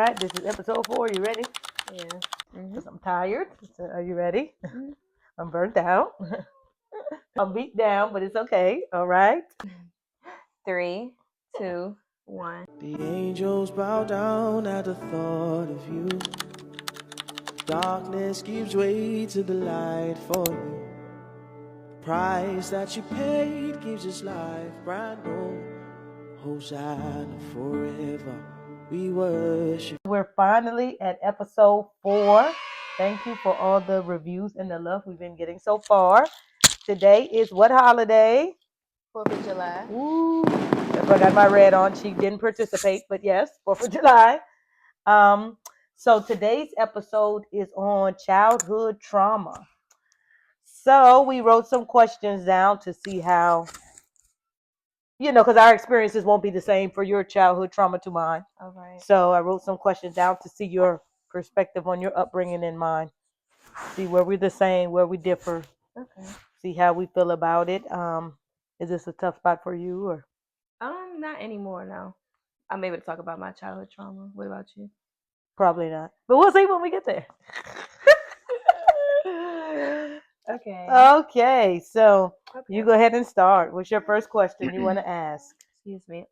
All right, this is episode 4. You ready? Yeah. Because I'm tired. So are you ready? Mhm. I'm burnt out. I'm beat down, but it's okay. All right. 3, 2, 1. The angels bow down at the thought of you. Darkness gives way to the light for you. Price that you paid gives us life brand new. Hosanna forever. We worship. We're finally at episode 4. Thank you for all the reviews and the love we've been getting so far. Today is what holiday? 4th of July. Ooh. If I got my red on, she didn't participate, but yes, 4th of July. So today's episode is on childhood trauma. So we wrote some questions down to see how, because our experiences won't be the same for your childhood trauma to mine. All right. So I wrote some questions down to see your perspective on your upbringing and mine. See where we're the same, where we differ. Okay. See how we feel about it. Is this a tough spot for you or? Not anymore now. I'm able to talk about my childhood trauma. What about you? Probably not. But we'll see when we get there. Okay. Okay, so Okay. you go ahead and start. What's your first question you want to ask? Excuse me.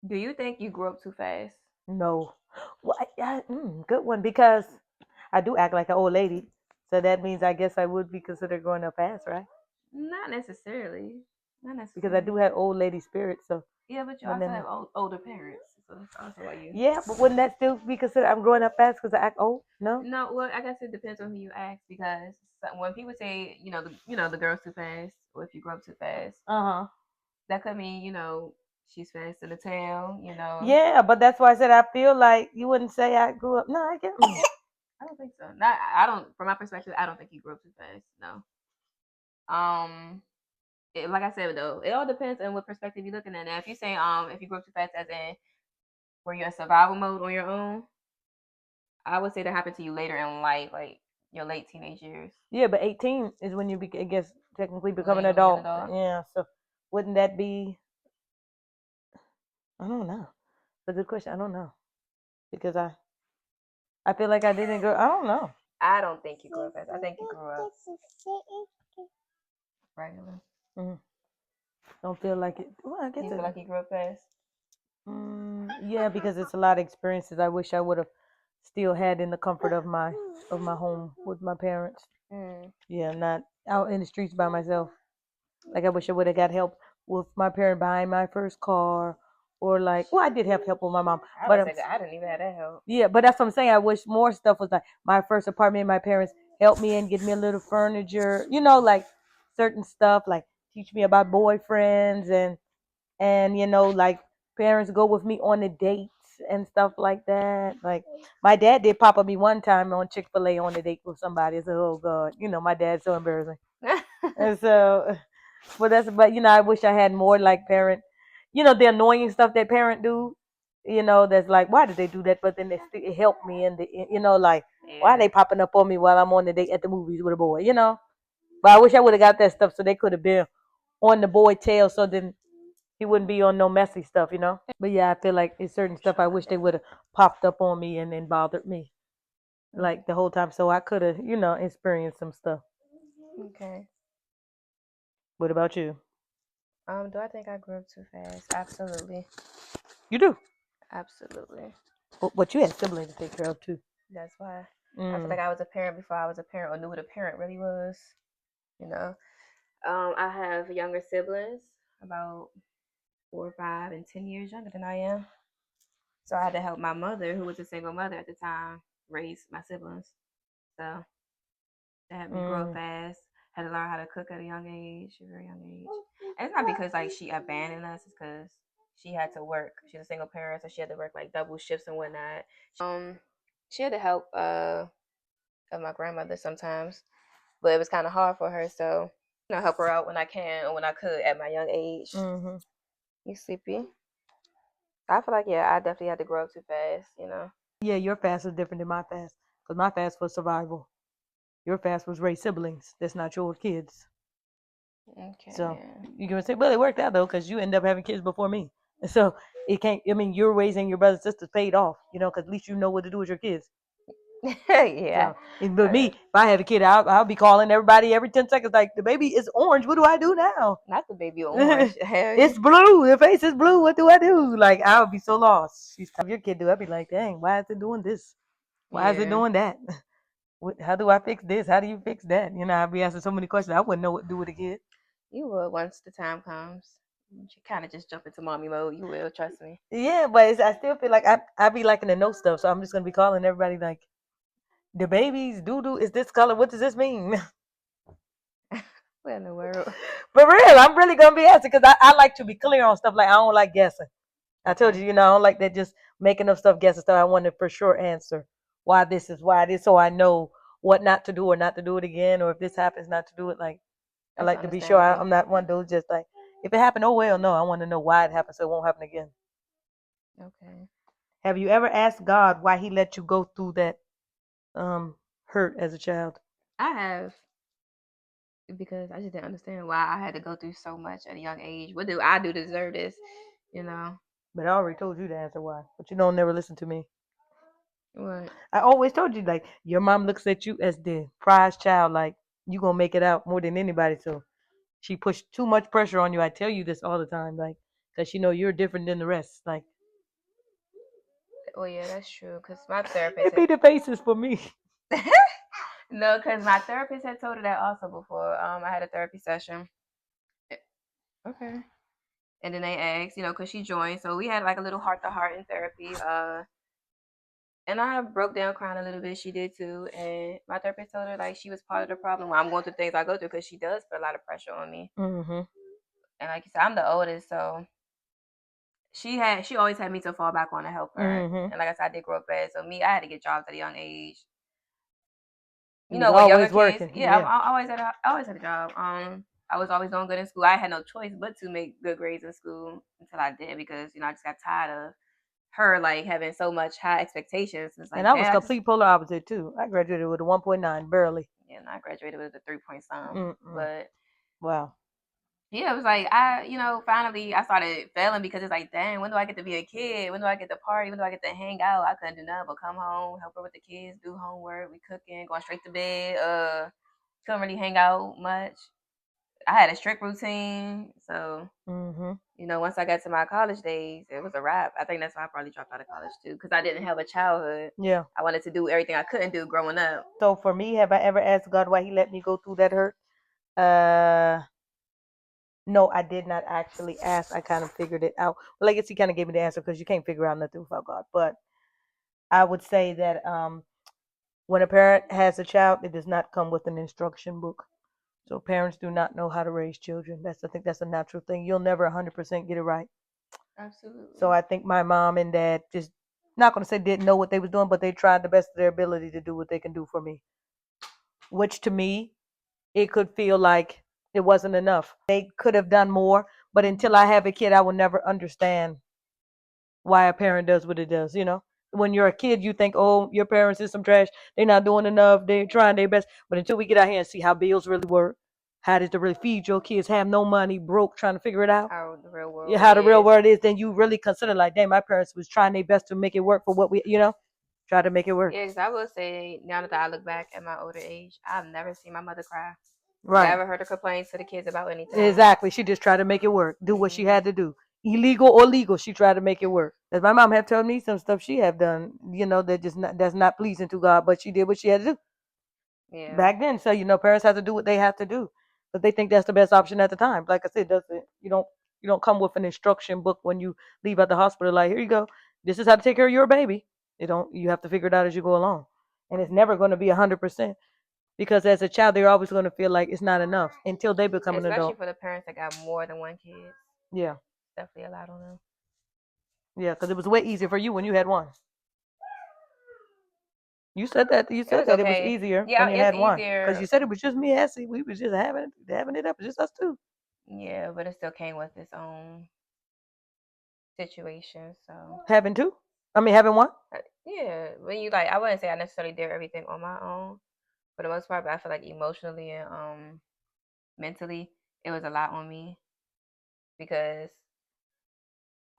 Do you think you grew up too fast? No. Well, good one, because I do act like an old lady. So that means I guess I would be considered growing up fast, right? Not necessarily. Because I do have old lady spirit. So Yeah, but you But also then- have older parents. So that's also why you. yeah, but wouldn't that still be considered I'm growing up fast because I act old? No. No, well, I guess it depends on who you ask because when people say, the girl's too fast, or if you grow up too fast, Uh-huh. that could mean, she's fast in the tail, Yeah, but that's why I said I feel like you wouldn't say I grew up. No, I guess. I don't think so. Not, I don't. From my perspective, I don't think you grew up too fast. No. Like I said though, it all depends on what perspective you're looking at. Now, if you say if you grew up too fast, as in were you in survival mode on your own, I would say that happened to you later in life, like your late teenage years. Yeah, but 18 is when you, I guess, technically become an When you're an adult. adult. Yeah, so wouldn't that be? I don't know. It's a good question. I don't know because I feel like I didn't grow. I don't know. I don't think you grew up fast. I think you grew up regular. Don't feel like it. Well, I guess You feel like you grew up fast? yeah, because it's a lot of experiences I wish I would have still had in the comfort of my home with my parents. Yeah, not out in the streets by myself. Like I wish I would have got help with my parent buying my first car, or like, well, I did have help with my mom, I but would say that I didn't even have that help. yeah, but that's what I'm saying. I wish more stuff was like my first apartment. My parents helped me and get me a little furniture, like certain stuff, like teach me about boyfriends and like parents go with me on the dates and stuff like that. Like my dad did pop up me one time on Chick-fil-A on a date with somebody. I said, oh God, my dad's so embarrassing. And so, but I wish I had more like parent, the annoying stuff that parent do, that's like, why did they do that? But then it helped me and like, why are they popping up on me while I'm on the date at the movies with a boy, But I wish I would have got that stuff so they could have been on the boy tail so then he wouldn't be on no messy stuff, But yeah, I feel like it's certain stuff I wish they would have popped up on me and then bothered me like the whole time so I could have, experienced some stuff. Okay. What about you? Do I think I grew up too fast? Absolutely. You do. Absolutely. But you had siblings to take care of too. That's why I feel like I was a parent before I was a parent or knew what a parent really was. I have younger siblings, about 4, 5, and 10 years younger than I am. So I had to help my mother, who was a single mother at the time, raise my siblings. So that had me grow up fast. Had to learn how to cook at a young age, a very young age. And it's not because like she abandoned us, it's because she had to work. She's a single parent, so she had to work like double shifts and whatnot. She had to help of my grandmother sometimes, but it was kind of hard for her. So help her out when I can or when I could at my young age. Mm-hmm. You sleepy? I feel like I definitely had to grow up too fast. Yeah, your fast is different than my fast because my fast was survival. Your fast was raise siblings. That's not your kids. Okay. So you're gonna say, well, it worked out though because you ended up having kids before me. So it can't. I mean, you're raising your brothers and sisters paid off, because at least you know what to do with your kids. Yeah. But me, if I have a kid, I'll be calling everybody every 10 seconds, like, the baby is orange. What do I do now? Not the baby orange. It's blue. The face is blue. What do I do? Like, I would be so lost. She's if your kid do, I'd be like, dang, why is it doing this? Why is it Yeah. doing that? How do I fix this? How do you fix that? I'd be asking so many questions. I wouldn't know what to do with a kid. You will once the time comes. You kind of just jump into mommy mode. You will, trust me. Yeah, but I still feel like I be liking to know stuff, so I'm just gonna be calling everybody like, the baby's doo doo is this color. What does this mean? What in the world? For real, I'm really gonna be asking because I like to be clear on stuff. Like, I don't like guessing. I told you, I don't like that just making up stuff, guessing stuff. I want a for sure answer. Why this is why this, so I know what not to do or not to do it again, or if this happens, not to do it. Like, I That's like to be sure understandable. I'm not one of those just like, if it happened, oh well, no. I want to know why it happened so it won't happen again. Okay. Have you ever asked God why He let you go through that hurt as a child? I have, because I just didn't understand why I had to go through so much at a young age. What do I do to deserve this? You know? But I already told you the answer why. But you don't never listen to me. What? I always told you, like, your mom looks at you as the prize child, like you gonna make it out more than anybody. So she pushed too much pressure on you. I tell you this all the time, like, because she know you're different than the rest. Like, Well, yeah, that's true. Because my therapist it be the faces for me. No, because my therapist had told her that also before. I had a therapy session. Okay. And then they asked, because she joined. So we had like a little heart to heart in therapy. And I broke down crying a little bit. She did too. And my therapist told her like she was part of the problem. Well, I'm going through things I go through because she does put a lot of pressure on me. Mm-hmm. And like you said, I'm the oldest, so she always had me to fall back on to help her. Mm-hmm. And like I said, I did grow up fast. So I had to get jobs at a young age. You When was younger always kids, working. yeah, Yeah. I always had a job. I was always doing good in school. I had no choice but to make good grades in school until I did because I just got tired of her like having so much high expectations. It's like, And I was damn, complete polar opposite too. I graduated with a 1.9, barely. and I graduated with a 3 point something. Mm-mm. But Wow. yeah, it was like finally I started failing because it's like, dang, when do I get to be a kid? When do I get to party? When do I get to hang out? I couldn't do nothing but come home, help her with the kids, do homework, we cooking, going straight to bed. Couldn't really hang out much. I had a strict routine, so Mm-hmm. once I got to my college days, it was a wrap. I think that's why I probably dropped out of college too, because I didn't have a childhood. Yeah. I wanted to do everything I couldn't do growing up. So for me, have I ever asked God why He let me go through that hurt? No, I did not actually ask. I kind of figured it out. Well, I guess He kind of gave me the answer because you can't figure out nothing without God. But I would say that when a parent has a child, it does not come with an instruction book. So parents do not know how to raise children. I think that's a natural thing. You'll never 100% get it right. Absolutely. So I think my mom and dad just, not going to say didn't know what they was doing, but they tried the best of their ability to do what they can do for me. Which to me, it could feel like it wasn't enough. They could have done more, but until I have a kid, I will never understand why a parent does what it does. When you're a kid, you think, oh, your parents is some trash. They're not doing enough. They're trying their best. But until we get out here and see how bills really work, how to really feed your kids, have no money, broke, trying to figure it out, How the real world yeah, how the real is. world is, then you really consider like, damn, my parents was trying their best to make it work for what we, try to make it work. Yes, I will say now that I look back at my older age, I've never seen my mother cry. Right. Never heard her complain to the kids about anything. Exactly. She just tried to make it work. Do what she had to do. Illegal or legal, she tried to make it work. As my mom have told me some stuff she have done, that's not pleasing to God, but she did what she had to do. Yeah. Back then. So parents have to do what they have to do, but they think that's the best option at the time. Like I said, you don't come with an instruction book when you leave at the hospital. Like, here you go, this is how to take care of your baby. You have to figure it out as you go along, and it's never going to be 100%. Because as a child, they're always going to feel like it's not enough until they become an adult. Especially for the parents that got more than one kid. Yeah. Definitely a lot on them. Yeah, because it was way easier for you when you had one. You said that. You said was that it was okay. easier Yeah, when you it's had one. easier. Because you said it was just me and Essie. We was just having it up. Just us two. Yeah, but it still came with its own situation. So Having two? I mean, having one? yeah, when you I wouldn't say I necessarily did everything on my own for the most part, but I feel like emotionally and mentally it was a lot on me because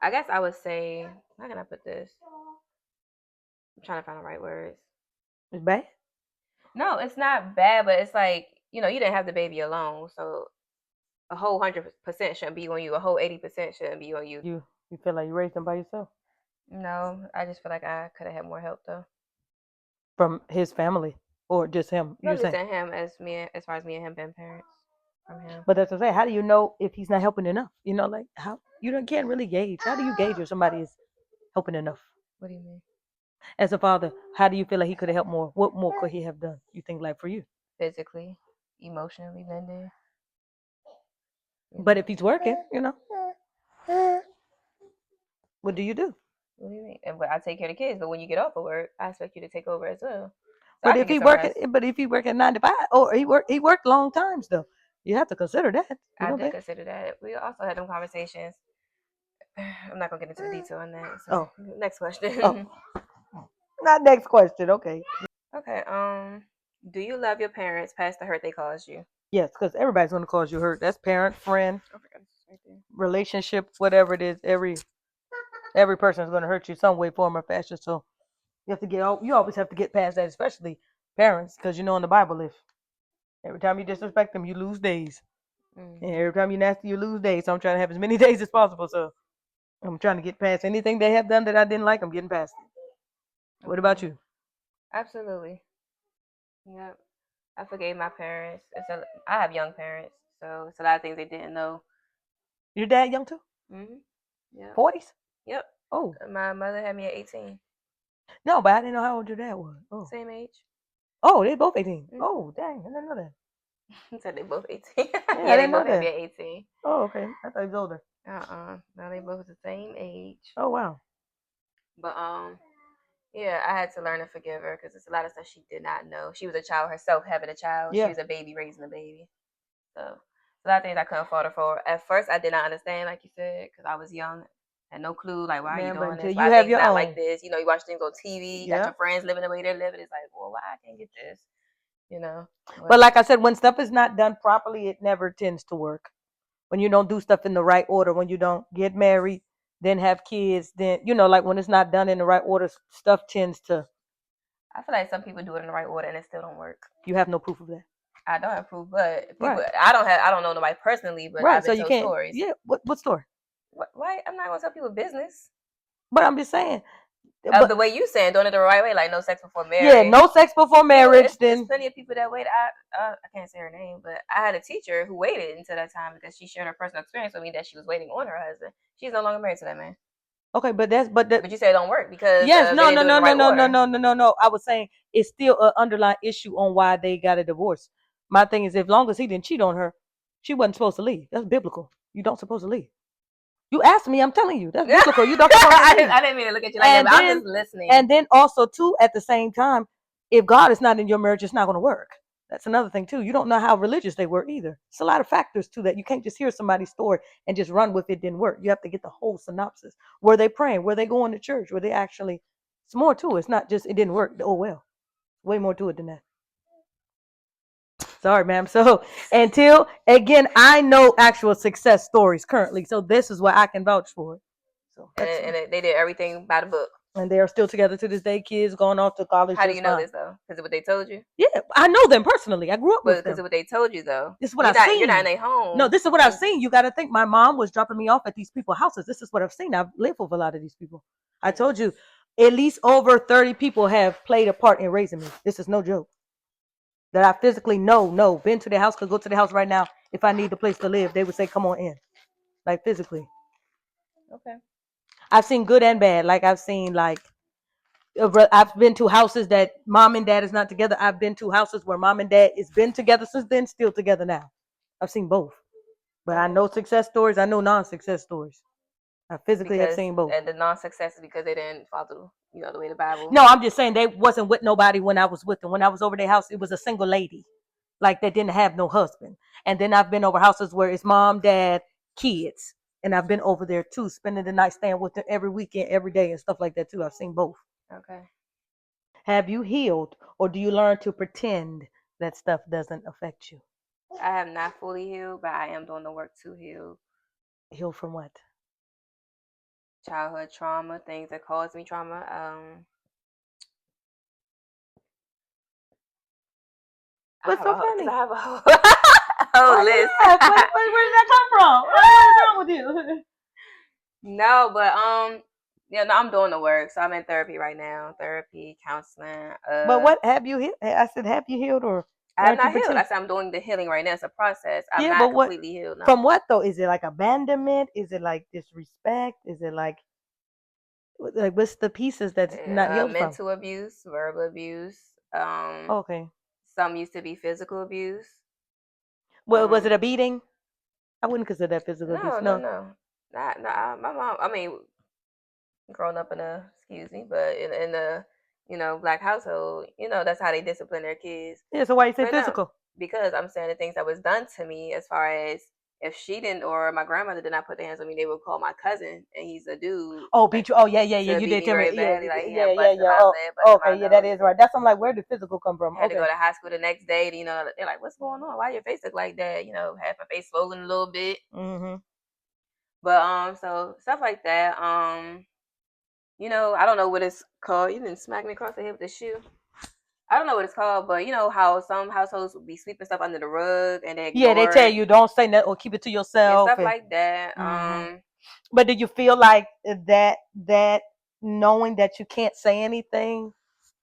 I guess I would say, how can I put this? I'm trying to find the right words. It's bad. No, it's not bad, but it's like, you didn't have the baby alone, so a whole 100% shouldn't be on you. A whole 80% shouldn't be on you. You feel like you raised them by yourself No, I just feel like I could have had more help though. from his family or just him? No, You just saying? in him as far as me and him being parents from him. But that's what I'm saying. How do you know if he's not helping enough? Like how you don't can't really gauge. How do you gauge if somebody is helping enough? What do you mean? As a father, how do you feel like he could have helped more? What more could he have done? You think like for you? Physically, emotionally, lending. But if he's working, what do you do? What do you mean? But I take care of the kids. But when you get off of work, I expect you to take over as well. So But I if can get he some working, rest. but if he working 9 to 5, or he worked long times though, you have to consider that. You I don't did think? consider that. We also had them conversations. I'm not gonna get into the detail on that. So Oh, next question. oh, not next question. Okay. Okay. Do you love your parents past the hurt they caused you? Yes, because everybody's gonna cause you hurt. That's parent, friend, I forgot it's right there. relationship, whatever it is. Every person is gonna hurt you some way, form, or fashion. So you always have to get past that, especially parents, because in the Bible, if every time you disrespect them, you lose days, and every time you're nasty, you lose days. So I'm trying to have as many days as possible. So I'm trying to get past anything they have done that I didn't like. I'm getting past it. What about you? Absolutely. Yep. I forgave my parents. I have young parents, so it's a lot of things they didn't know. Your dad young too? Yep. 40s? Yep. Oh My mother had me at 18. no, but I didn't know how old your dad was. Oh, Same age. they both 18. Oh dang, I didn't know that. Said they both 18. Yeah, I Yeah, they didn't know both had me that. at 18. Oh okay, I thought he was older. No, they both the same age. Oh wow. But yeah, I had to learn to forgive her because it's a lot of stuff she did not know. She was a child herself, having a child. She Yeah. was a baby raising a baby. So a lot of things I couldn't fault her for. At first, I did not understand, like you said, because I was young, had no clue. Like, why are you Man, but doing until this? you Why have things your not own. like this? You watch things on TV. You got Yeah. your friends living the way they're living. It's like, well, why I can't get this? But like I said, when stuff is not done properly, it never tends to work. When you don't do stuff in the right order, when you don't get married, then have kids, then like when it's not done in the right order, stuff tends to. I feel like some people do it in the right order and it still don't work. You have no proof of that. I don't have proof, but people. Right. I don't know nobody personally, but I've So been you told can't. stories. Yeah. What story? Why? I'm not gonna tell people business. But I'm just saying. Of the way you saying, doing it the right way, like no sex before marriage. Yeah, no sex before marriage. There's plenty of people that wait. I can't say her name, but I had a teacher who waited until that time because she shared her personal experience with me that she was waiting on her husband. She's no longer married to that man. Okay, but you say it don't work because yes, no. I was saying it's still an underlying issue on why they got a divorce. My thing is, as long as he didn't cheat on her, she wasn't supposed to leave. That's biblical. You don't supposed to leave. You asked me, I'm telling you, that's biblical. You don't supposed to leave. I didn't mean to look at you like that, but I'm just listening. And then also too, at the same time, if God is not in your marriage, it's not going to work. That's another thing too. You don't know how religious they were either. It's a lot of factors to that. You can't just hear somebody's story and just run with it. Didn't work. You have to get the whole synopsis. Were they praying? Were they going to church? Were they actually? It's more to it. It's not just it didn't work. Oh well, way more to it than that. Sorry, ma'am. So until again, I know actual success stories currently. So this is what I can vouch for. So and they did everything by the book. And they are still together to this day. Kids going off to college. How do you know this though? Because of what they told you? Yeah, I know them personally. I grew up with them. Because of what they told you though. This is what I've seen. You're not in their home. No, this is what I've seen. You got to think. My mom was dropping me off at these people's houses. This is what I've seen. I've lived with a lot of these people. I told you, at least over 30 people have played a part in raising me. This is no joke. That I physically know. Been to their house. Could go to the house right now if I need a place to live. They would say, "Come on in," like physically. Okay. I've seen good and bad. Like I've seen I've been to houses that mom and dad is not together. I've been to houses where mom and dad has been together since then, still together now. I've seen both. But I know success stories. I know non-success stories. I physically have seen both. And the non-success is because they didn't follow, the way the Bible. No, I'm just saying they wasn't with nobody when I was with them. When I was over their house, it was a single lady. Like they didn't have no husband. And then I've been over houses where it's mom, dad, kids. And I've been over there too, spending the night staying with them every weekend, every day and stuff like that too. I've seen both. Okay. Have you healed or do you learn to pretend that stuff doesn't affect you? I have not fully healed, but I am doing the work to heal. Heal from what? childhood trauma, things that caused me trauma. I What's have a so whole, cause funny? I have a whole, Why whole you list. laugh? Where did that come from? What is wrong with you? No, but yeah, no, I'm doing the work. So I'm in therapy right now. Therapy, counseling. But what have you healed? I said, have you healed or I have learned to not healed. pretend? I said I'm doing the healing right now. It's a process. I'm Yeah, but not what? completely healed. No. From what though? Is it like abandonment? Is it like disrespect? Is it like what's the pieces that's not healed from? Mental abuse, verbal abuse. Okay. Some used to be physical abuse. Well, was it a beating? I wouldn't consider that physical abuse. No, no, No. no. Not, my mom. I mean, growing up in a, excuse me, but in a, black household, that's how they discipline their kids. Yeah. So why you say But no, physical? because I'm saying the things that was done to me, as far as if she didn't or my grandmother did not put their hands on me, they would call my cousin, and he's a dude, Oh, like, beat you. Oh, yeah, yeah, yeah. to You beat did me tell me. very Yeah, badly. Like he yeah, had yeah, busted yeah. my Oh, lip, busted okay. my Yeah, that nose. is right. That's I'm like, where did physical come from? Had to go Okay. to high school the next day. They're like, "What's going on? Why your face look like that?" Had my face swollen a little bit. Mhm. But so stuff like that. I don't know what it's called. You didn't smack me across the head with the shoe. I don't know what it's called, but you know how some households would be sweeping stuff under the rug and they Yeah, they ignore tell it you don't say that or keep it to and yourself. stuff like that. Mhm. But do you feel like that knowing that you can't say anything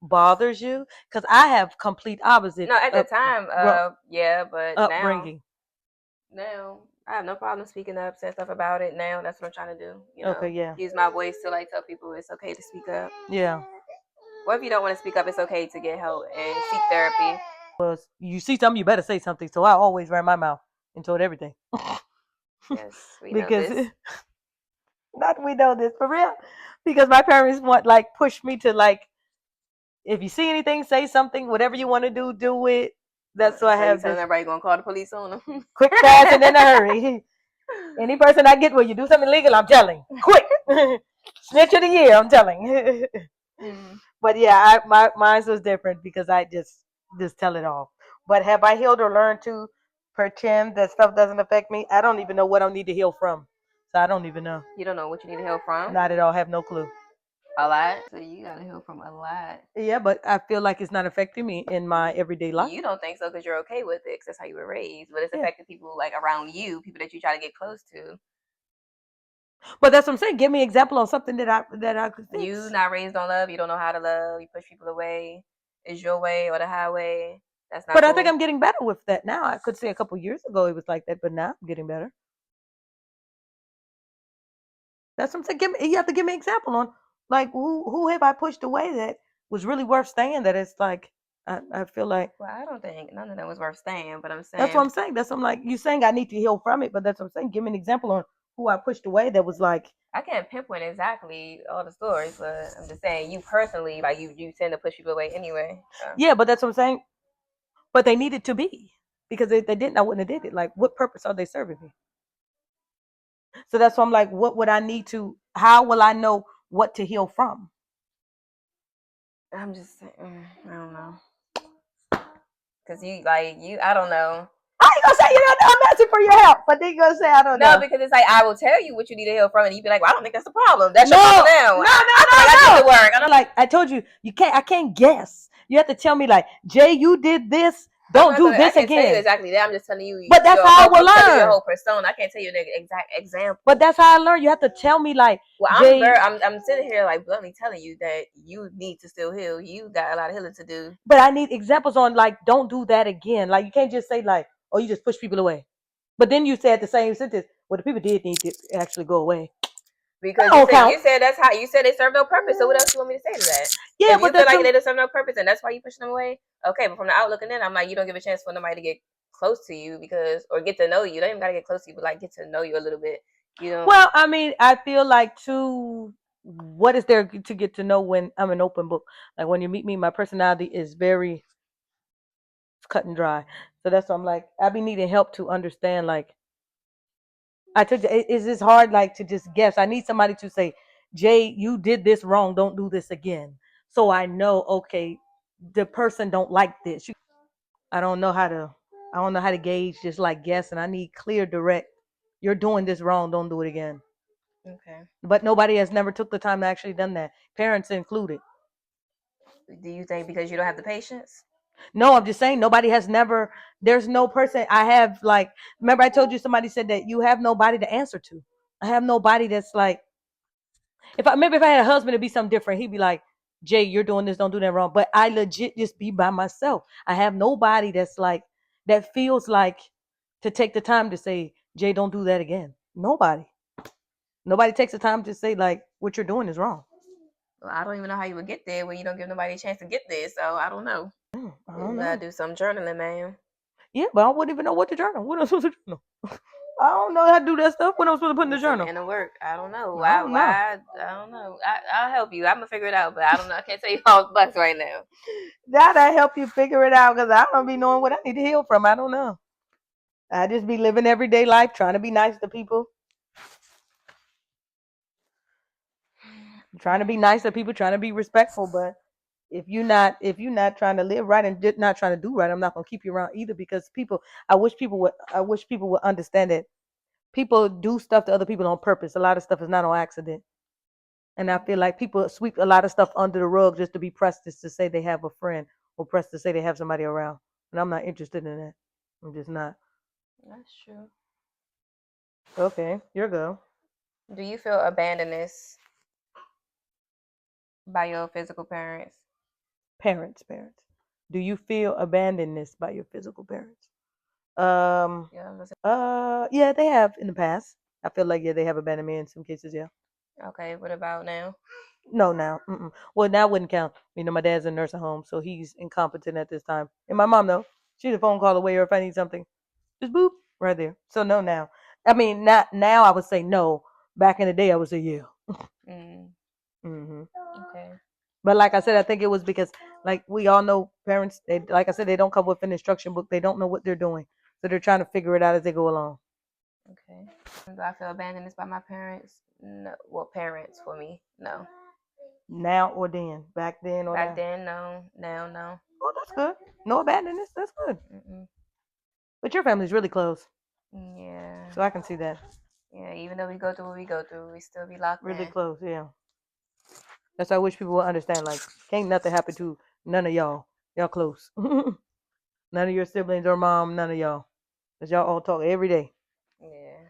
bothers you? Because I have complete opposite No, at the time, yeah, but now, upbringing. now I have no problem speaking up, saying stuff about it. Now that's what I'm trying to do. Okay, yeah, Use my voice to like tell people it's okay to speak up. yeah. Or if you don't want to speak up, it's okay to get help and seek therapy. Well, you see something, you better say something. So I always ran my mouth and told everything Yes, we know because this. not we know this for real. Because my parents push me to if you see anything, say something. Whatever you want to do, do it. That's why I So you have telling this everybody gonna call the police on them? quick, fast, and in a hurry. Any person I get where you do something illegal, I'm telling. Quick. Snitch of the year, I'm telling. But yeah, mine was different because I just tell it all. But have I healed or learned to pretend that stuff doesn't affect me? I don't even know what I need to heal from. So I don't even know. You don't know what you need help from? Not at all. Have no clue. A lot. So you gotta heal from a lot. Yeah, but I feel like it's not affecting me in my everyday life. You don't think so because you're okay with it, because that's how you were raised. But it's Yeah. affecting people like around you, people that you try to get close to. But that's what I'm saying. Give me an example on something that I could fix. You not raised on love. You don't know how to love. You push people away. Is your way or the highway? That's not. But cool. I think I'm getting better with that now. I could say a couple years ago it was like that, but now I'm getting better. That's what I'm saying. You have to give me an example on who have I pushed away that was really worth staying. That it's like I feel like. Well, I don't think none of them was worth staying. But I'm saying that's what I'm saying. That's what I'm like. You saying I need to heal from it, but that's what I'm saying. Give me an example on who I pushed away that was like. I can't pinpoint exactly all the stories, but I'm just saying you personally, like you tend to push people away anyway. So. Yeah, but that's what I'm saying. But they needed to be because if they didn't, I wouldn't have did it. Like, what purpose are they serving me? So that's why I'm like, what would I need to? How will I know what to heal from? I'm just saying, I don't know. Cause I don't know. I ain't gonna say I'm asking for your help, but they gonna say I don't know. No, because it's like I will tell you what you need to heal from, and you be like, "Well, I don't think that's the problem. That's your problem now." No. I did the work. I'm like, I told you, I can't guess. You have to tell me like, Jay, you did this. Don't do this I can't again. tell you exactly that. I'm just telling you. But that's how I will learn. Your whole persona. I can't tell you the exact example. But that's how I learn. You have to tell me like. Well, I'm sitting here like bluntly telling you that you need to still heal. You got a lot of healing to do. But I need examples on like, don't do that again. Like you can't just say like, oh, you just push people away. But then you said the same sentence. Well, the people did need to actually go away. Because you said that's how you said they serve no purpose. So what else do you want me to say to that? Yeah, if you feel like they don't serve no purpose and that's why you pushing them away, okay. But from the outlook and then I'm like, you don't give a chance for nobody to get close to you or get to know you. They don't even gotta get close to you, but like get to know you a little bit. Well, I mean, I feel like too. What is there to get to know when I'm an open book? Like when you meet me, my personality is very cut and dry. So that's why I'm like, I be needing help to understand. Like, I told you, is this hard? Like to just guess. I need somebody to say, Jay, you did this wrong. Don't do this again. So I know, okay, the person don't like this. I don't know how to gauge, just like guess, and I need clear, direct. You're doing this wrong. Don't do it again. Okay. But nobody has never took the time to actually done that, parents included. Do you think because you don't have the patience? No, I'm just saying nobody has never. There's no person I have like. Remember, I told you somebody said that you have nobody to answer to. I have nobody that's like. If I had a husband, it'd be something different. He'd be like, Jay, you're doing this, don't do that wrong. But I legit just be by myself. I have nobody that's like that feels like to take the time to say, Jay, don't do that again. Nobody. Nobody takes the time to say like what you're doing is wrong. Well, I don't even know how you would get there when you don't give nobody a chance to get there. So I don't know. I You don't gotta know. do some journaling, man. Yeah, but I wouldn't even know what to journal. What am I supposed to journal? I don't know how to do that stuff. What am I supposed to put in the Do some journal? inner work. I don't know. I don't know. I don't know. I'll help you. I'm gonna figure it out, but I don't know. I can't tell you all the bucks right now. That I help you figure it out because I don't be knowing what I need to heal from. I don't know. I just be living everyday life, trying to be nice to people, trying to be nice to people, trying to be respectful. But if you're not trying to live right and not trying to do right, I'm not gonna keep you around either because people. I wish people would understand that people do stuff to other people on purpose. A lot of stuff is not on accident. And I feel like people sweep a lot of stuff under the rug just to be pressed just to say they have a friend or pressed to say they have somebody around. And I'm not interested in that. I'm just not. That's true. Okay, your go. Do you feel abandonedness by your physical parents? Parents. Do you feel abandonedness by your physical parents? Um, Yeah. yeah, they have in the past. I feel like yeah, they have abandoned me in some cases. Yeah. Okay. What about now? No, now. Mm-mm. Well, now wouldn't count. My dad's in a nursing home, so he's incompetent at this time. And my mom, though, she's a phone call away, or if I need something, just boop right there. So no, now. I mean, not now. I would say no. Back in the day, I would say yeah. Mm, hmm okay. But like I said, I think it was because, like we all know, parents. They, like I said, they don't come with an instruction book. They don't know what they're doing, so they're trying to figure it out as they go along. Okay. Do I feel abandoned by my parents? No. Well, parents for me, no. Now or then, back then or Back now. then, no. Now, no. Oh, that's good. No abandonness. That's good. Mm-mm. But your family's really close, Yeah. so I can see that. Yeah. Even though we go through what we go through, we still be locked Really in. close, yeah. That's why I wish people would understand. Like, can't nothing happen to none of y'all. Y'all close. None of your siblings or mom. None of y'all. Cause y'all all talk every day. Yeah.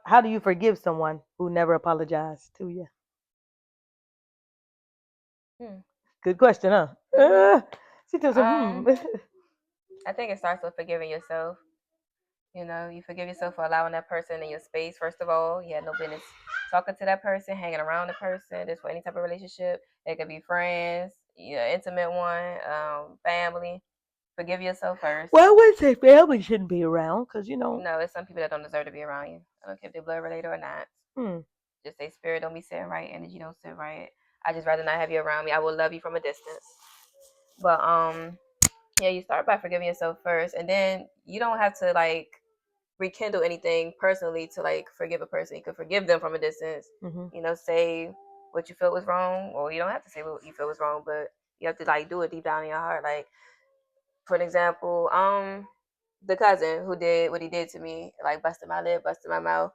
How do you forgive someone who never apologized to you? Hmm. Good question, huh? She just said, Um, I think it starts with forgiving yourself. You know, you forgive yourself for allowing that person in your space. First of all, you had no business talking to that person, hanging around the person. Just for any type of relationship. It could be friends, intimate one, family. Forgive yourself first. Well, I wouldn't say family shouldn't be around, cause No, it's some people that don't deserve to be around you. I don't care if they're blood related or not. hmm, Just say spirit don't be sitting right, energy don't sit right. I just rather not have you around me. I will love you from a distance. But yeah, you start by forgiving yourself first, and then you don't have to like rekindle anything personally to like forgive a person. You could forgive them from a distance. hmm Say what you feel was wrong, or you don't have to say what you feel was wrong, but you have to like do it deep down in your heart. Like for an example, the cousin who did what he did to me, like busted my lip, busted my mouth.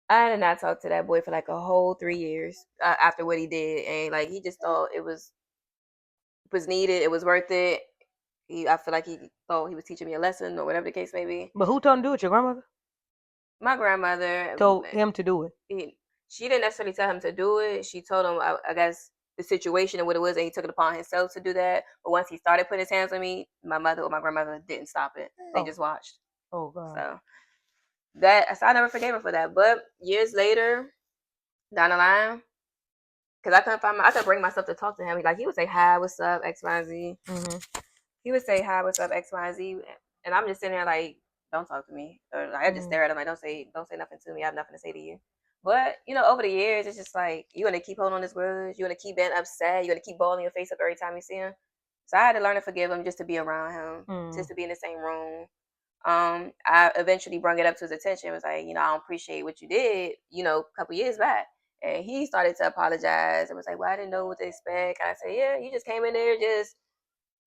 I did not talk to that boy for like a whole 3 years after what he did, and like he just thought it was needed, it was worth it. I feel like he thought he was teaching me a lesson or whatever the case may be. But who told him to do it? Your grandmother My grandmother, told him to do it. she didn't necessarily tell him to do it. She told him, I guess, the situation and what it was, and he took it upon himself to do that. But once he started putting his hands on me, my mother or my grandmother didn't stop it. They just watched. Oh God. So I never forgave him for that. But years later, down the line, because I could bring myself to talk to him. Like he would say, "Hi, what's up, X, Y, Z." hmm He would say, "Hi, what's up, X, Y, Z," and I'm just sitting there like, "Don't talk to me," or like, I just stare at him like, don't say nothing to me. I have nothing to say to you." But over the years, it's just like you want to keep holding on his words. You want to keep being upset. You want to keep balling your face up every time you see him. So I had to learn to forgive him just to be around him, just to be in the same room. I eventually brought it up to his attention. It was like, I don't appreciate what you did, a couple years back. And he started to apologize. It was like, well, I didn't know what to expect. And I said, yeah, you just came in there just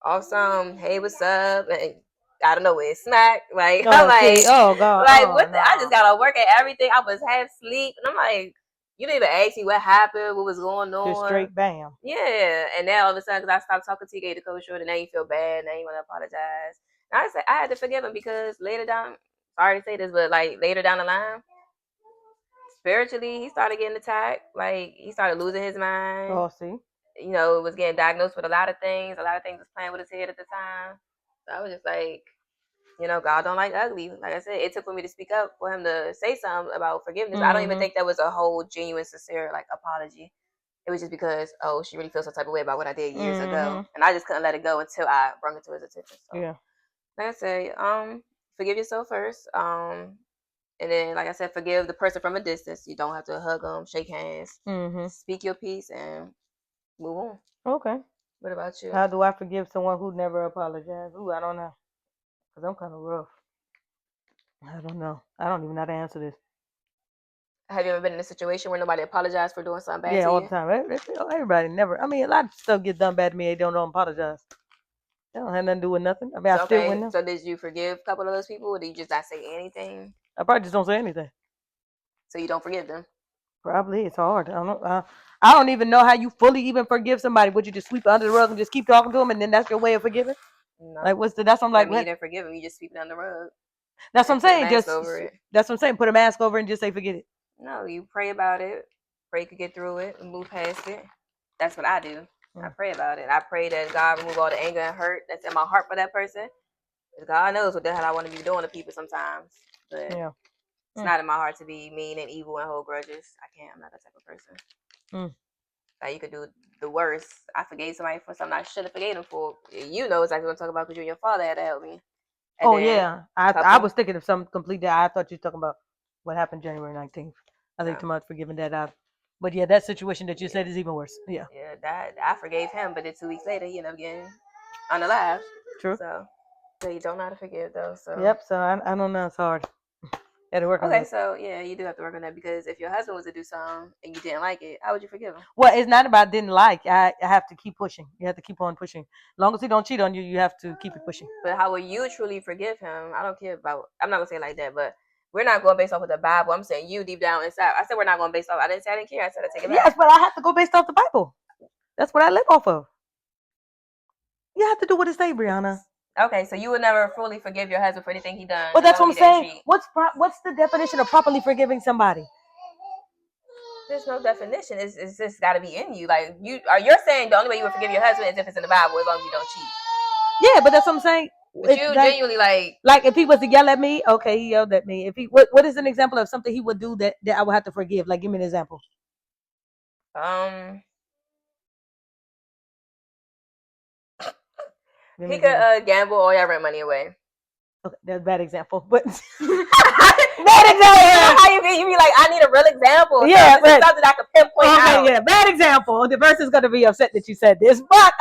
awesome. Hey, what's up? And I don't know where it smacked. Like, I'm like, oh God. like Oh, what? no. I just got to work at everything. I was half asleep. And I'm like, You didn't even ask me what happened, what was going Just on. straight bam. Yeah, and now all of a sudden, because I stopped talking to you, gave the coach short, and now you feel bad, now you want to apologize. And I said I had to forgive him because later down, sorry to say this, but like later down the line, spiritually, he started getting attacked. Like he started losing his mind. Oh, see. You know, was getting diagnosed with a lot of things. A lot of things was playing with his head at the time. So I was just like, you know, God don't like ugly. Like I said, it took for me to speak up for him to say something about forgiveness. I don't even think that was a whole genuine, sincere like apology. It was just because, oh, she really feels some type of way about what I did years ago, and I just couldn't let it go until I brought it to his attention. So, Yeah. like I say, forgive yourself first, and then, like I said, forgive the person from a distance. You don't have to hug them, shake hands, speak your piece, and move on. Okay. What about you? How do I forgive someone who never apologized? Ooh, I don't know. Because I'm kind of rough. I don't know. I don't even know how to answer this. Have you ever been in a situation where nobody apologized for doing something bad Yeah, to all you? the time. Everybody never. I mean, a lot of stuff gets done bad to me. They don't apologize. They don't have nothing to do with nothing. I mean, I still win them. So did you forgive a couple of those people, or did you just not say anything? I probably just don't say anything. So you don't forgive them? Probably. It's hard. I don't know. I don't even know how you fully even forgive somebody. Would you just sweep it under the rug and just keep talking to them, and then that's your way of forgiving? No. Like, that's what I'm like. I mean, you didn't forgive them. You just sweep it under the rug. That's what I'm saying. Just over it. That's what I'm saying. Put a mask over and just say forget it. No, you pray about it. Pray you could get through it and move past it. That's what I do. I pray about it. I pray that God remove all the anger and hurt that's in my heart for that person. Because God knows what the hell I want to be doing to people sometimes. But it's not in my heart to be mean and evil and hold grudges. I can't. I'm not that type of person. Like you could do the worst. I forgave somebody for something I should have forgave them for. You know exactly what I'm talking about because you and your father had to help me. And yeah. I was thinking of something completely. I thought you were talking about what happened January 19th. I think too much forgiving that out. But yeah, that situation that you said is even worse. Yeah. Yeah, that I forgave him, but then 2 weeks later he ended up getting unalive. True. So you don't know how to forgive though. So yep. So I don't know. It's hard. Had to work on that. So yeah, you do have to work on that because if your husband was to do something and you didn't like it, how would you forgive him? Well, it's not about didn't like. I have to keep pushing. You have to keep on pushing. As long as he don't cheat on you, you have to keep it pushing. But how will you truly forgive him? I don't care about. I'm not gonna say it like that, but we're not going based off of the Bible. I'm saying you deep down inside. I said we're not going based off. I didn't say I didn't care. I said I take it back. Yes, but I have to go based off the Bible. That's what I live off of. You have to do what it say, Brianna. Okay, so you would never fully forgive your husband for anything he done. Well, that's what I'm saying. What's the definition of properly forgiving somebody? There's no definition. It's just got to be in you. Like you're saying the only way you would forgive your husband is if it's in the Bible, as long as you don't cheat. Yeah, but that's what I'm saying. But you genuinely like if he was to yell at me, okay, he yelled at me. If he what is an example of something he would do that I would have to forgive? Like, give me an example. He could gamble all your rent money away. Okay, that's a bad example, but bad example. How you be like, I need a real example. Yeah, so this is something I can pinpoint out. Yeah, bad example. The person's gonna be upset that you said this, but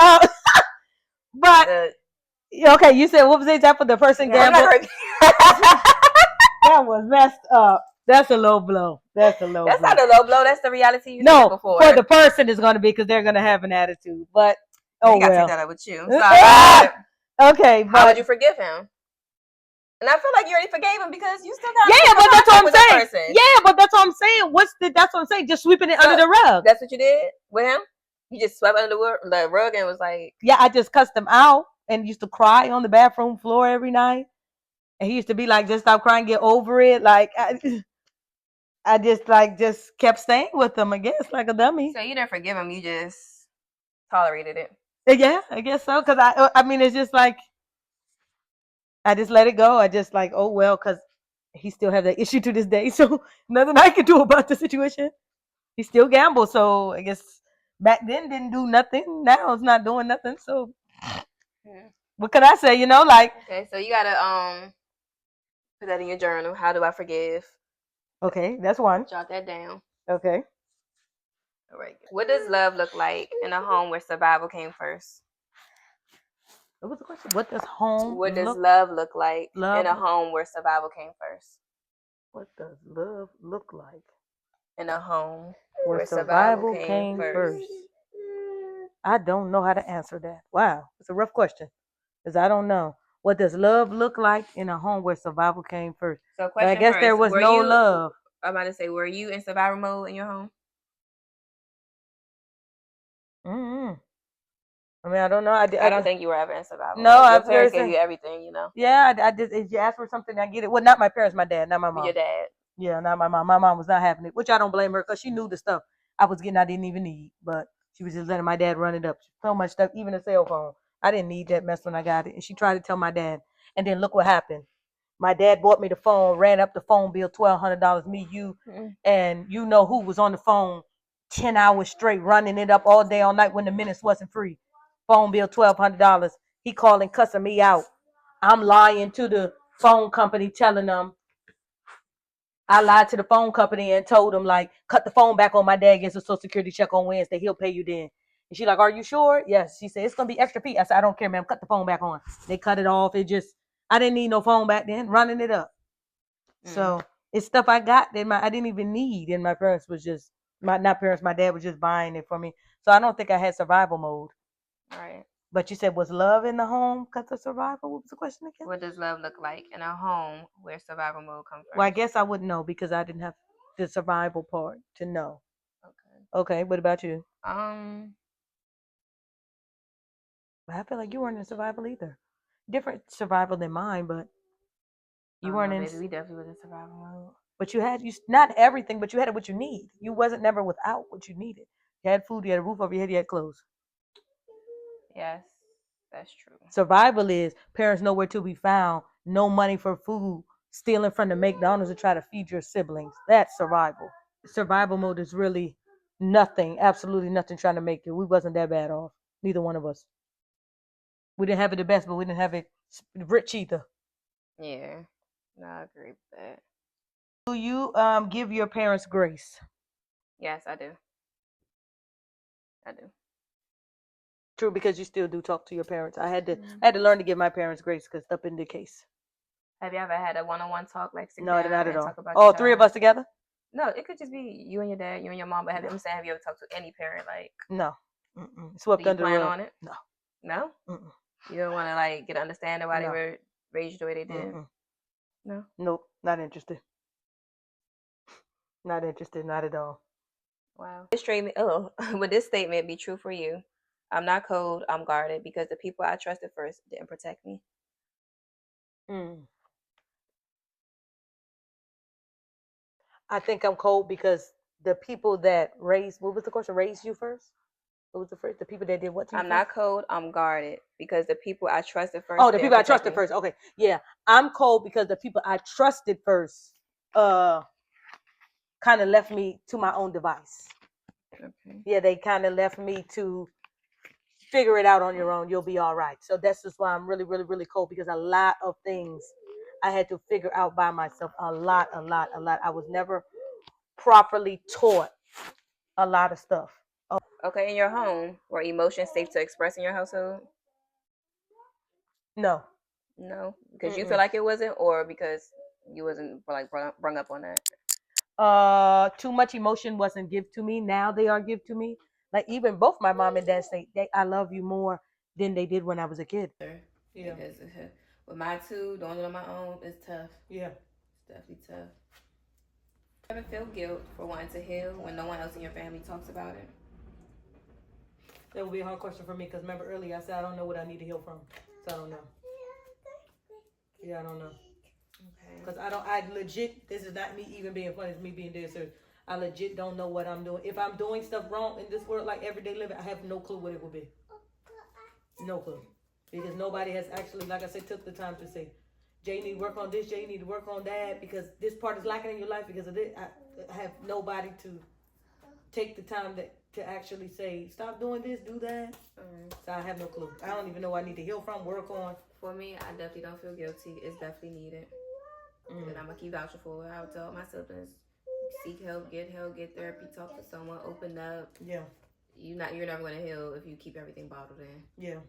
okay, you said what was the example? The person gambled. That was messed up. That's a low blow. That's not a low blow. That's the reality you said before. For the person is gonna be because they're gonna have an attitude. But you gotta take that up with you. Sorry. Okay, but how would you forgive him? And I feel like you already forgave him because you still got. Yeah, but that's what I'm saying. Yeah, but that's what I'm saying. That's what I'm saying. Just sweeping it under the rug. That's what you did with him. You just swept under the rug and was like. Yeah, I just cussed him out and used to cry on the bathroom floor every night. And he used to be like, "Just stop crying, get over it." Like I just kept staying with him. I guess like a dummy. So you didn't forgive him. You just tolerated it. Yeah, I guess so. Cause I mean, it's just like. I just let it go. I just like, oh, well, because he still have that issue to this day. So nothing I can do about the situation. He still gambles. So I guess back then didn't do nothing. Now it's not doing nothing. So what could I say? You know, like. Okay, so you got to put that in your journal. How do I forgive? Okay, that's one. Jot that down. Okay. All right. What does love look like in a home where survival came first? What was the question? What does home What does love look like in a home where survival came first? What does love look like in a home where survival came first? I don't know how to answer that. Wow, it's a rough question because I don't know. What does love look like in a home where survival came first? So, question I guess first, there was no love. I'm about to say, were you in survival mode in your home? I mean, I don't know. I don't think you were ever in survival. No, Your I'm parents seriously. gave you everything, you know. Yeah, I just if you ask for something, I get it. Well, not my parents, my dad, not my mom. Your dad. Yeah, not my mom. My mom was not having it, which I don't blame her because she knew the stuff I was getting I didn't even need, but she was just letting my dad run it up. So much stuff, even a cell phone. I didn't need that mess when I got it, and she tried to tell my dad, and then look what happened. My dad bought me the phone, ran up the phone bill, $1,200. Me, you, and you know who was on the phone 10 hours straight, running it up all day, all night when the minutes wasn't free. Phone bill, $1,200. He calling, cussing me out. I'm lying to the phone company, telling them I lied to the phone company and told them, like, cut the phone back on. My dad gets a Social Security check on Wednesday. He'll pay you then. And she like, are you sure? Yes. She said, it's going to be extra fee. I said, I don't care, ma'am. Cut the phone back on. They cut it off. I didn't need no phone back then, running it up. So it's stuff I got that I didn't even need. And my parents was just, my dad was just buying it for me. So I don't think I had survival mode. All right. But you said, was love in the home because of survival? What was the question again? What does love look like in a home where survival mode comes from? Well, I guess I wouldn't know because I didn't have the survival part to know. Okay. What about you? I feel like you weren't in survival either. Different survival than mine, but you weren't in. Maybe we definitely was in survival mode. But you not everything, but you had what you need. You wasn't never without what you needed. You had food, you had a roof over your head, you had clothes. Yes, that's true. Survival is parents nowhere to be found, no money for food, stealing from the McDonald's to try to feed your siblings. That's survival. Survival mode is really nothing, absolutely nothing trying to make it. We wasn't that bad off. Neither one of us. We didn't have it the best, but we didn't have it rich either. Yeah, no, I agree with that. Do you give your parents grace? Yes, I do. I do. True, because you still do talk to your parents. I had to learn to give my parents grace because up in the case. Have you ever had a one-on-one talk, like sit No, down not at and all. talk about All your three of child? us together? No, it could just be you and your dad, you and your mom. But I'm saying, have you ever talked to any parent? Like, no, swept do you under the plan rug. on it? No, No. Mm-mm. You don't want to like get understanding why they No. were raised the way they did. Mm-mm. No. Nope, not interested. Not interested, not at all. Wow. Would this statement be true for you? I'm not cold, I'm guarded because the people I trusted first didn't protect me. I think I'm cold because the people that raised, what was the question? Raised you first? What was the first? The people that did what to you I'm first? not cold, I'm guarded because the people I trusted first. Oh, the didn't people I protect trusted me. first. Okay, yeah, I'm cold because the people I trusted first, kind of left me to my own device. Okay. Yeah, they kind of left me to figure it out on your own. You'll be all right. So that's just why I'm really, really, really cold because a lot of things I had to figure out by myself. A lot. I was never properly taught a lot of stuff. Okay, in your home, were emotions safe to express in your household? No. No, because you feel like it wasn't, or because you wasn't like brung up on that. Too much emotion wasn't give to me. Now they are give to me. Like even both my mom and dad say I love you more than they did when I was a kid. Yeah. Because with my two, doing it on my own, it's tough. Yeah. It's definitely tough. You ever feel guilt for wanting to heal when no one else in your family talks about it? That would be a hard question for me because remember earlier I said I don't know what I need to heal from. So I don't know. Yeah, I don't know. Okay. Because I legit, this is not me even being funny, it's me being dead serious. I legit don't know what I'm doing. If I'm doing stuff wrong in this world, like everyday living, I have no clue what it will be. No clue. Because nobody has actually, like I said, took the time to say, Jay, you need to work on this, Jay, you need to work on that, because this part is lacking in your life because of this. I have nobody to take the time to actually say, stop doing this, do that. So I have no clue. I don't even know what I need to heal from, work on. For me, I definitely don't feel guilty. It's definitely needed. And I'm going to keep vouching for it. I would tell my siblings, seek help, get therapy, talk to someone, open up. Yeah. You're never going to heal if you keep everything bottled in. Yeah.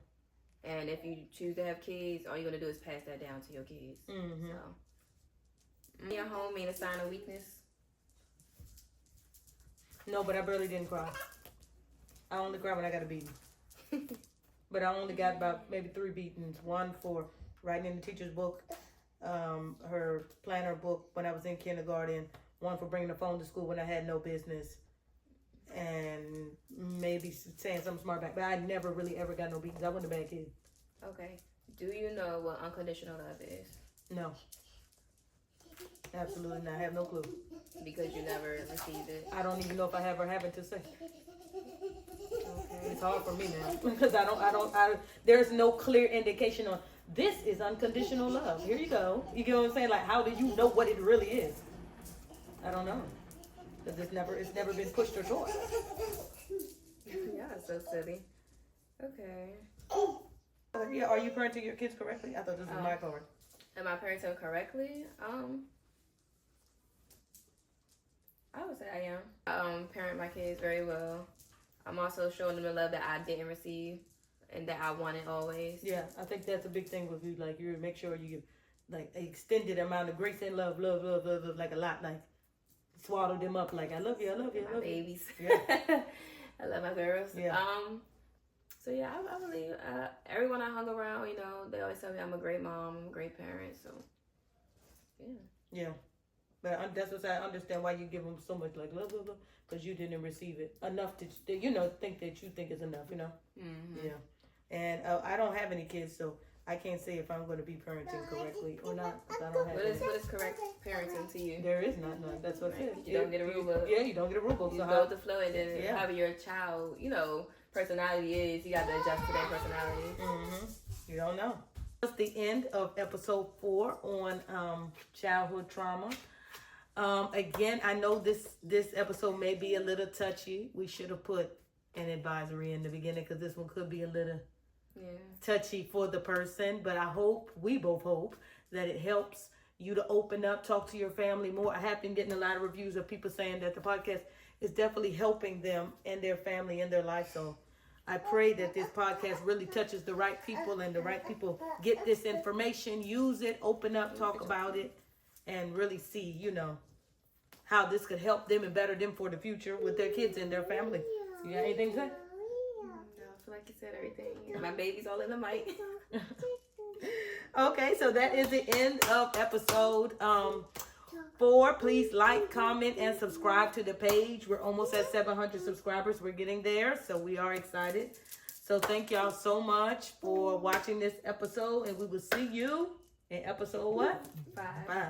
And if you choose to have kids, all you're going to do is pass that down to your kids. Mm-hmm. So, your home mean a sign of weakness? No, but I barely didn't cry. I only cry when I got a beating. But I only got about maybe 3 beatings. One for writing in the teacher's book, her planner book when I was in kindergarten. One for bringing the phone to school when I had no business. And maybe saying something smart back. But I never really ever got no beatings. I wasn't a bad kid. Okay. Do you know what unconditional love is? No. Absolutely not. I have no clue. Because you never received it. I don't even know if I ever have it to say. Okay. It's hard for me now because there's no clear indication on this is unconditional love. Here you go. You get what I'm saying? Like, how do you know what it really is? I don't know. Because it's never been pushed or taught. Yeah, it's so silly. Okay. Yeah, are you parenting your kids correctly? I thought this was my card. Am I parenting correctly? I would say I am. Parent my kids very well. I'm also showing them the love that I didn't receive and that I wanted always. Yeah, I think that's a big thing with you. Like, you make sure you give, like, an extended amount of grace and love, like a lot. Like, swaddle them up. Like, I love you, I love you, I My love you. babies. Yeah. I love my girls. Yeah. So yeah, I believe everyone I hung around, they always tell me I'm a great mom, I'm a great parent. So yeah. Yeah. But that's what I understand why you give them so much, like, love, because you didn't receive it enough to, think that you think is enough, Mm-hmm. Yeah. And I don't have any kids, so I can't say if I'm going to be parenting correctly or not. 'Cause I don't have What any. is correct parenting to you? There is none. That's what it is. You don't get a rule book. Yeah, you don't get a rule book. You So go with the flow, and then Yeah. however your child, personality is, you got to adjust to their personality. You don't know. That's the end of episode 4 on childhood trauma. Again, I know this episode may be a little touchy. We should have put an advisory in the beginning because this one could be a little touchy for the person. But we both hope that it helps you to open up, talk to your family more. I have been getting a lot of reviews of people saying that the podcast is definitely helping them and their family in their life. So I pray that this podcast really touches the right people and the right people get this information, use it, open up, talk about it, and really see, how this could help them and better them for the future with their kids and their family. You got anything to say? No, I feel like you said everything. My baby's all in the mic. Okay, so that is the end of episode 4. Please like, comment, and subscribe to the page. We're almost at 700 subscribers. We're getting there, so we are excited. So thank y'all so much for watching this episode, and we will see you in episode what? 5. 5.